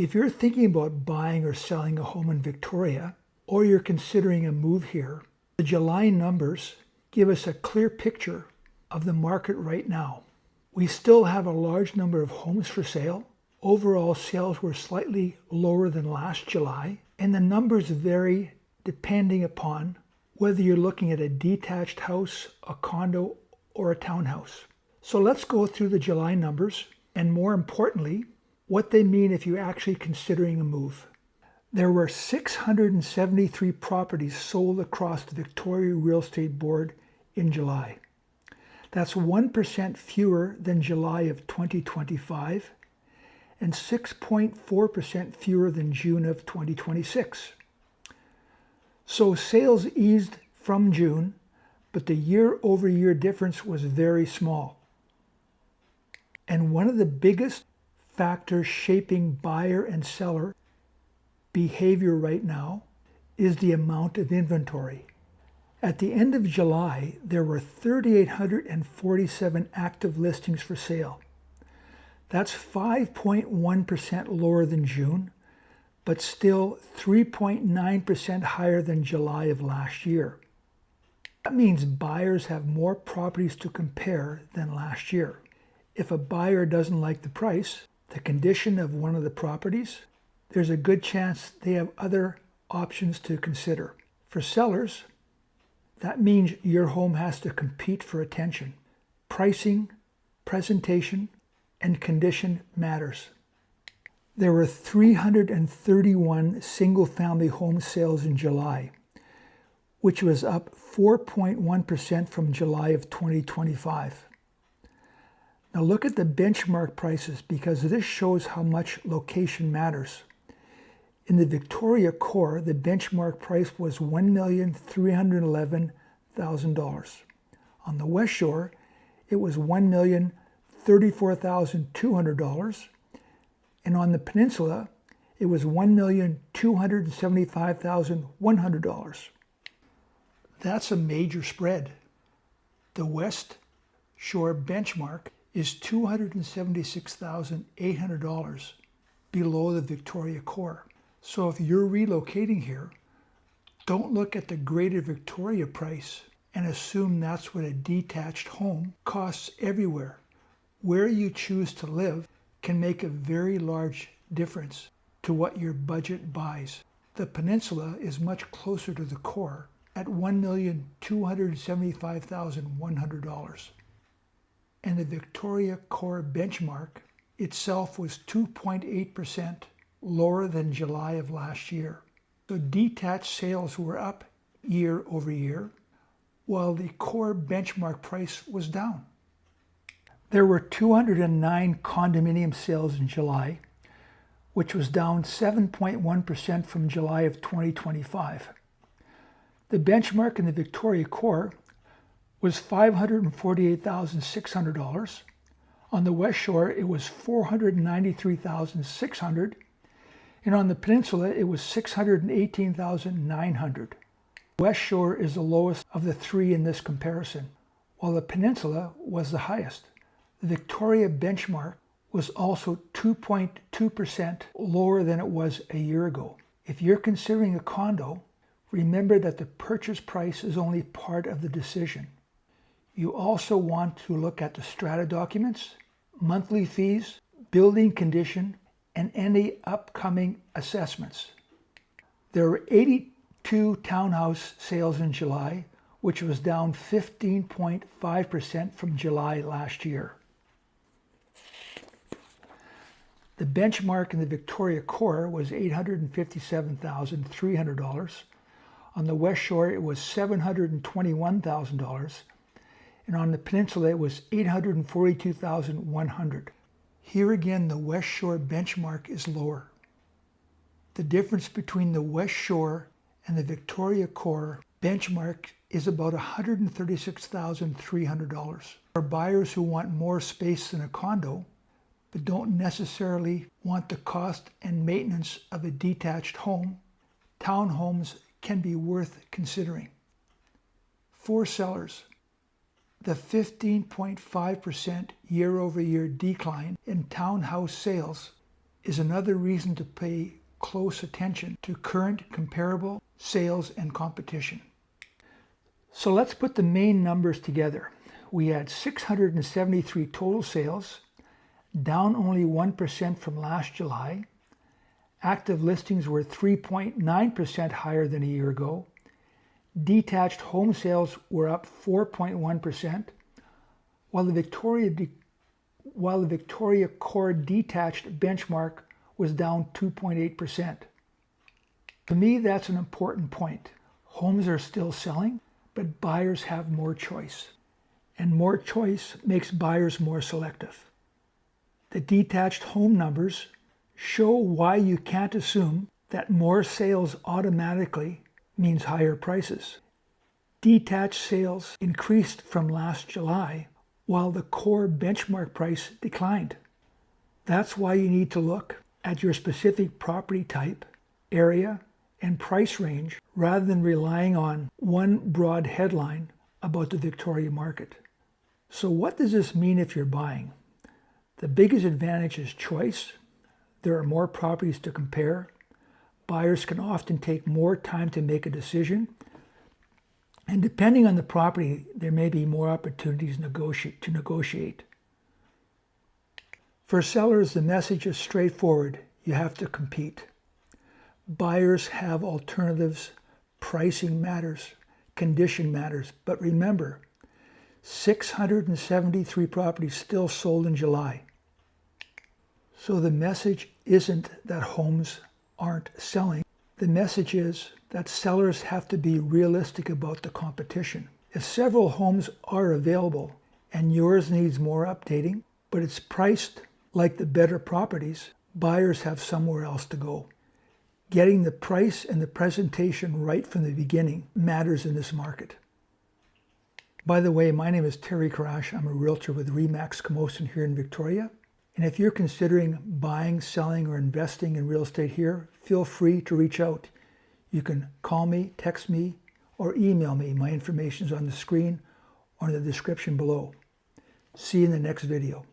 If you're thinking about buying or selling a home in Victoria, or you're considering a move here, the July numbers give us a clear picture of the market right now. We still have a large number of homes for sale. Overall sales were slightly lower than last July, and the numbers vary depending upon whether you're looking at a detached house, a condo, or a townhouse. So let's go through the July numbers, and more importantly, what they mean if you're actually considering a move. There were 673 properties sold across the Victoria Real Estate Board in July. That's 1% fewer than July of 2025 and 6.4% fewer than June of 2026. So sales eased from June, but the year-over-year difference was very small. And one of the biggest factors shaping buyer and seller behavior right now is the amount of inventory. At the end of July, there were 3,847 active listings for sale. That's 5.1% lower than June, but still 3.9% higher than July of last year. That means buyers have more properties to compare than last year. If a buyer doesn't like the price, the condition of one of the properties, there's a good chance they have other options to consider. For sellers, that means your home has to compete for attention. Pricing, presentation, and condition matters. There were 331 single-family home sales in July, which was up 4.1% from July of 2025. Now look at the benchmark prices because this shows how much location matters. In the Victoria Core, the benchmark price was $1,311,000. On the Westshore, it was $1,034,200. And on the Peninsula, it was $1,275,100. That's a major spread. The West Shore benchmark is $276,800 below the Victoria Core. So if you're relocating here, don't look at the Greater Victoria price and assume that's what a detached home costs everywhere. Where you choose to live can make a very large difference to what your budget buys. The Peninsula is much closer to the Core at $1,275,100. And the Victoria Core benchmark itself was 2.8% lower than July of last year. So detached sales were up year over year, while the Core benchmark price was down. There were 209 condominium sales in July, which was down 7.1% from July of 2025. The benchmark in the Victoria Core was $548,600. On the West Shore, it was $493,600. And on the Peninsula, it was $618,900. West Shore is the lowest of the three in this comparison, while the Peninsula was the highest. The Victoria benchmark was also 2.2% lower than it was a year ago. If you're considering a condo, remember that the purchase price is only part of the decision. You also want to look at the strata documents, monthly fees, building condition, and any upcoming assessments. There were 82 townhouse sales in July, which was down 15.5% from July last year. The benchmark in the Victoria Core was $857,300. On the West Shore, it was $721,000. And on the Peninsula, it was $842,100. Here again, the West Shore benchmark is lower. The difference between the West Shore and the Victoria Core benchmark is about $136,300. For buyers who want more space than a condo, but don't necessarily want the cost and maintenance of a detached home, townhomes can be worth considering. For sellers, the 15.5% year-over-year decline in townhouse sales is another reason to pay close attention to current comparable sales and competition. So let's put the main numbers together. We had 673 total sales, down only 1% from last July. Active listings were 3.9% higher than a year ago. Detached home sales were up 4.1%, while the Victoria Core detached benchmark was down 2.8%. To me, that's an important point. Homes are still selling, but buyers have more choice. And more choice makes buyers more selective. The detached home numbers show why you can't assume that more sales automatically means higher prices. Detached sales increased from last July, while the core benchmark price declined. That's why you need to look at your specific property type, area, and price range rather than relying on one broad headline about the Victoria market. So what does this mean if you're buying? The biggest advantage is choice. There are more properties to compare. Buyers can often take more time to make a decision. And depending on the property, there may be more opportunities to negotiate. For sellers, the message is straightforward. You have to compete. Buyers have alternatives. Pricing matters. Condition matters. But remember, 673 properties still sold in July. So the message isn't that homes aren't selling. The message is that sellers have to be realistic about the competition. If several homes are available and yours needs more updating, but it's priced like the better properties, buyers have somewhere else to go. Getting the price and the presentation right from the beginning matters in this market. By the way, my name is Terry Karash. I'm a realtor with Remax Camosun here in Victoria. And if you're considering buying, selling, or investing in real estate here, feel free to reach out. You can call me, text me, or email me. My information is on the screen or in the description below. See you in the next video.